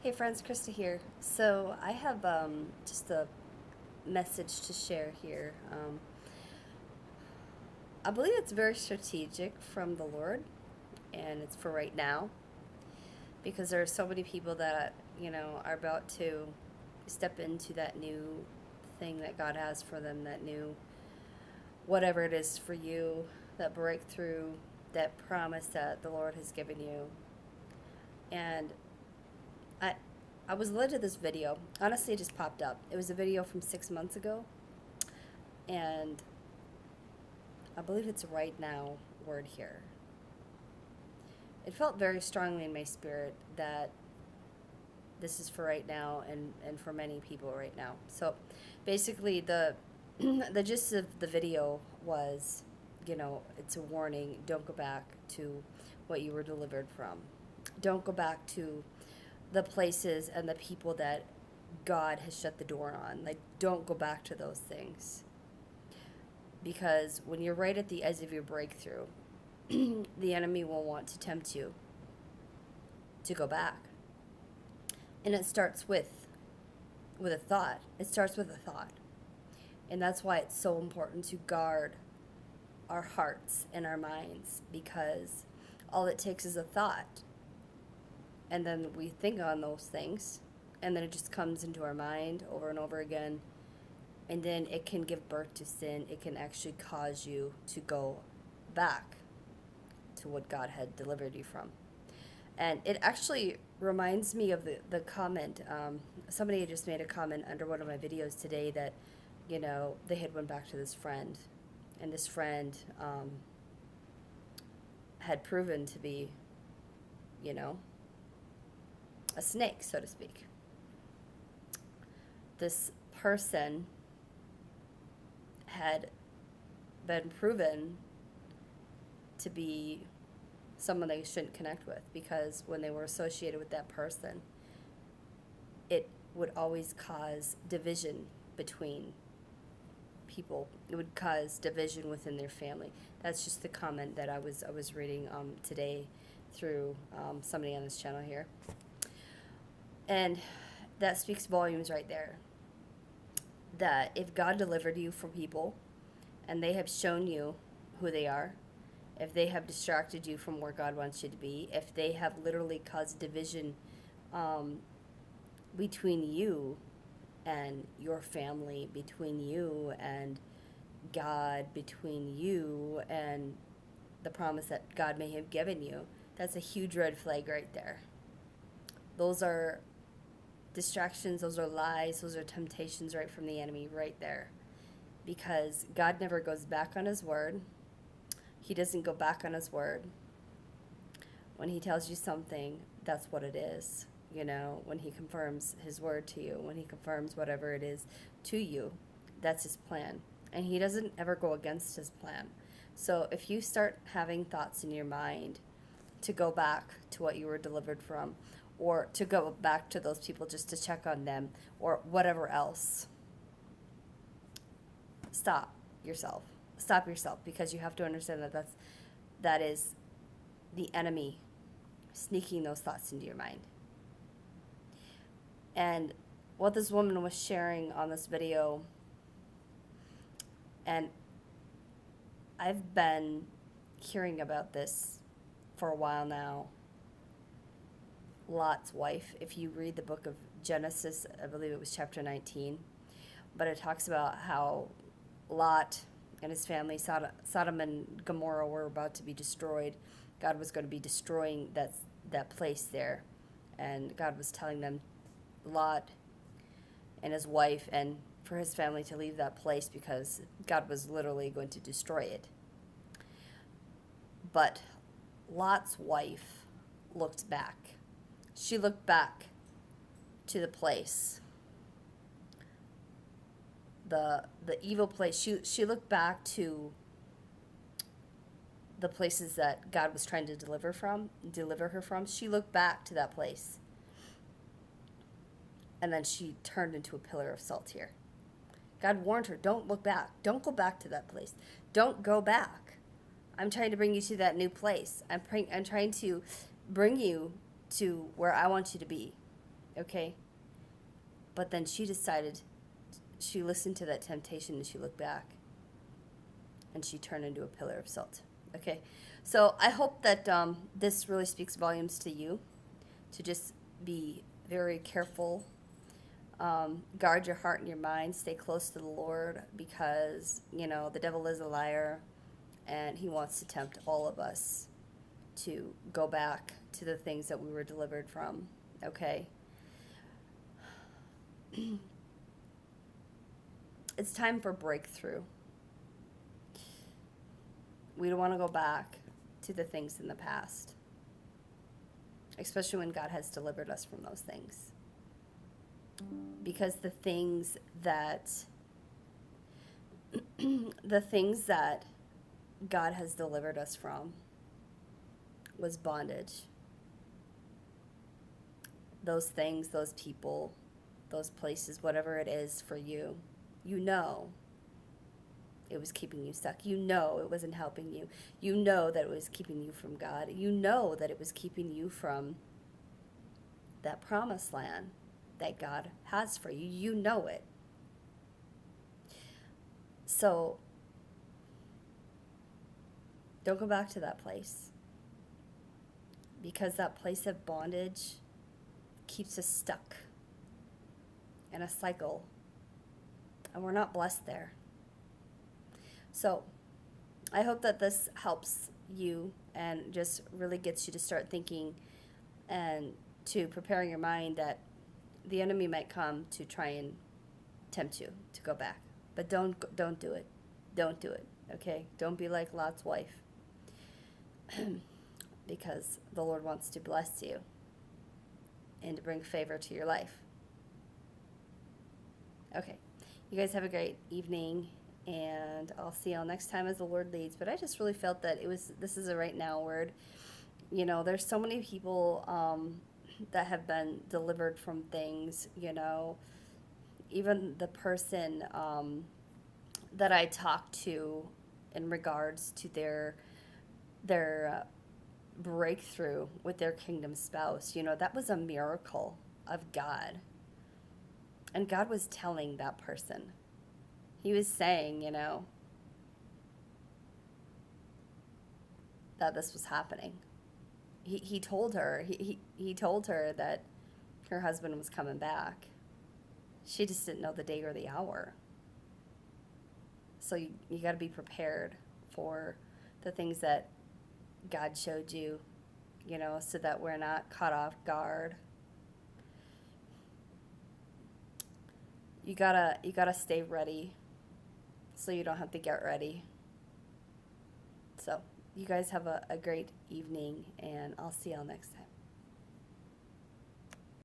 Hey friends, Krista here. So I have just a message to share here. I believe it's very strategic from the Lord, and it's for right now because there are so many people that are about to step into that new thing that God has for them, that new whatever it is for you, that breakthrough, that promise that the Lord has given you, and I I was led to this video. Honestly, it just popped up. It was a video from 6 months ago, and I believe it's right now word here. It felt very strongly in my spirit that this is for right now and for many people right now. So basically the gist of the video was, it's a warning, don't go back to what you were delivered from. Don't go back to the places and the people that God has shut the door on. Like, don't go back to those things. Because when you're right at the edge of your breakthrough, the enemy will want to tempt you to go back. And it starts with a thought. It starts with a thought. And that's why it's so important to guard our hearts and our minds, because all it takes is a thought. And then we think on those things, and then it just comes into our mind over and over again. And then it can give birth to sin. It can actually cause you to go back to what God had delivered you from. And it actually reminds me of the comment. Somebody had just made a comment under one of my videos today that, they had went back to this friend. And this friend had proven to be, you know, a snake, so to speak. This person had been proven to be someone they shouldn't connect with, because when they were associated with that person, it would always cause division between people. It would cause division within their family. That's just the comment that I was reading today through somebody on this channel here, and that speaks volumes right there. That if God delivered you from people, and they have shown you who they are, if they have distracted you from where God wants you to be, if they have literally caused division between you and your family, between you and God, between you and the promise that God may have given you, that's a huge red flag right there. Those are distractions, those are lies, those are temptations right from the enemy right there. Because God never goes back on his word. He doesn't go back on his word. When he tells you something, that's what it is. When he confirms his word to you, when he confirms whatever it is to you, that's his plan. And he doesn't ever go against his plan. So if you start having thoughts in your mind to go back to what you were delivered from, or to go back to those people just to check on them, or whatever else, stop yourself. Stop yourself, because you have to understand that is the enemy sneaking those thoughts into your mind. And what this woman was sharing on this video, and I've been hearing about this for a while now. Lot's wife, if you read the book of Genesis, I believe it was chapter 19, but it talks about how Lot and his family, Sodom and Gomorrah, were about to be destroyed. God was going to be destroying that place there, and God was telling them, Lot and his wife, and for his family to leave that place, because God was literally going to destroy it. But Lot's wife looked back. She looked back to the place, the evil place. She looked back to the places that God was trying to deliver her from. She looked back to that place, and then she turned into a pillar of salt here. God warned her, don't look back. Don't go back to that place. Don't go back. I'm trying to bring you to that new place. I'm trying to bring you to where I want you to be. okay? But then she decided, she listened to that temptation and she looked back and she turned into a pillar of salt, okay? So I hope that this really speaks volumes to you, to just be very careful. Guard your heart and your mind. Stay close to the Lord because, the devil is a liar and he wants to tempt all of us to go back to the things that we were delivered from, okay? It's time for breakthrough. We don't want to go back to the things in the past, especially when God has delivered us from those things. Because the things that God has delivered us from was bondage. Those things, those people, those places, whatever it is for you, it was keeping you stuck. It wasn't helping you. That it was keeping you from God. That it was keeping you from that promised land that God has for you. You know it. So don't go back to that place, because that place of bondage keeps us stuck in a cycle, and we're not blessed there. So I hope that this helps you and just really gets you to start thinking and to preparing your mind that the enemy might come to try and tempt you to go back. But don't do it. Don't do it, okay? Don't be like Lot's wife. Because the Lord wants to bless you and to bring favor to your life. Okay. You guys have a great evening, and I'll see y'all next time as the Lord leads. But I just really felt that this is a right now word. There's so many people that have been delivered from things, even the person that I talked to in regards to their breakthrough with their kingdom spouse, that was a miracle of God. And God was telling that person. He was saying, that this was happening. He told her, he told her that her husband was coming back. She just didn't know the day or the hour. So you got to be prepared for the things that God showed you, so that we're not caught off guard. You gotta stay ready so you don't have to get ready. So you guys have a great evening, and I'll see y'all next time.